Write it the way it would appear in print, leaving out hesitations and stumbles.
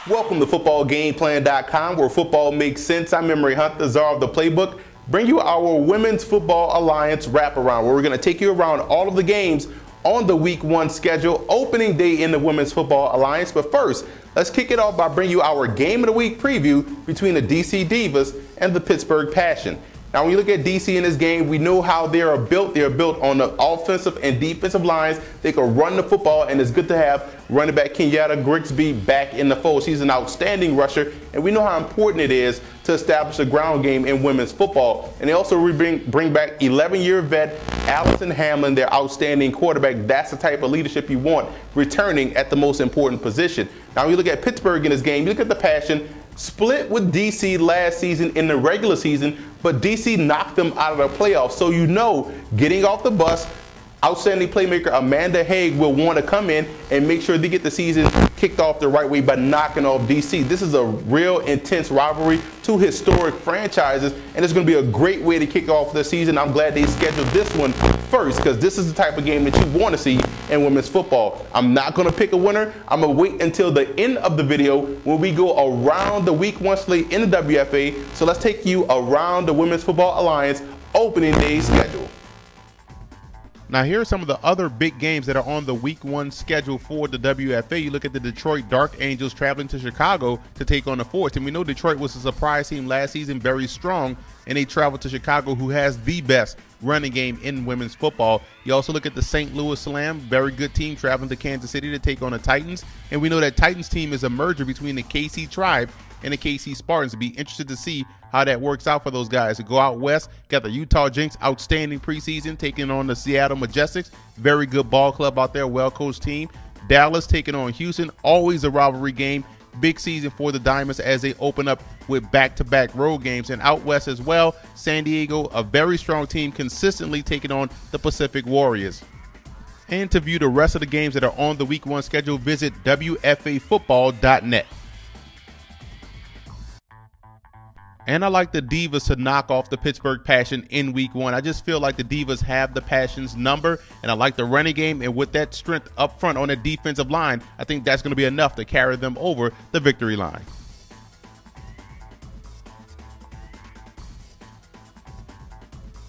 Welcome to footballgameplan.com, where football makes sense. I'm Emery Hunt, the czar of the playbook. Bring you our Women's Football Alliance Wraparound, where we're going to take you around all of the games on the Week 1 schedule, opening day in the Women's Football Alliance. But first, let's kick it off by bringing you our Game of the Week preview between the DC Divas and the Pittsburgh Passion. Now, when you look at DC in this game, we know how they are built. They are built on the offensive and defensive lines. They can run the football, and it's good to have running back Kenyatta Grigsby back in the fold. She's an outstanding rusher, and we know how important it is to establish a ground game in women's football. And they also bring back 11-year vet Allison Hamlin, their outstanding quarterback. That's the type of leadership you want returning at the most important position. Now, when you look at Pittsburgh in this game, you look at the Passion. Split with DC last season in the regular season, but DC knocked them out of the playoffs. So you know, getting off the bus, outstanding playmaker Amanda Haig will want to come in and make sure they get the season kicked off the right way by knocking off DC. This is a real intense rivalry, two historic franchises, and it's going to be a great way to kick off the season. I'm glad they scheduled this one first, because this is the type of game that you want to see in women's football. I'm not going to pick a winner. I'm going to wait until the end of the video when we go around the Week 1 slate in the WFA. So let's take you around the Women's Football Alliance opening day schedule. Now, here are some of the other big games that are on the Week 1 schedule for the WFA. You look at the Detroit Dark Angels traveling to Chicago to take on the Force. And we know Detroit was a surprise team last season, very strong, and they traveled to Chicago, who has the best running game in women's football. You also look at the St. Louis Slam, very good team, traveling to Kansas City to take on the Titans. And we know that Titans team is a merger between the KC Tribe and the KC Spartans. To be interested to see how that works out for those guys. To go out west, got the Utah Jinx, outstanding preseason, taking on the Seattle Majestics. Very good ball club out there, well-coached team. Dallas taking on Houston, always a rivalry game. Big season for the Diamonds as they open up with back-to-back road games. And out west as well, San Diego, a very strong team, consistently taking on the Pacific Warriors. And to view the rest of the games that are on the Week 1 schedule, visit WFAfootball.net. And I like the Divas to knock off the Pittsburgh Passion in Week 1. I just feel like the Divas have the Passion's number, and I like the running game. And with that strength up front on the defensive line, I think that's going to be enough to carry them over the victory line.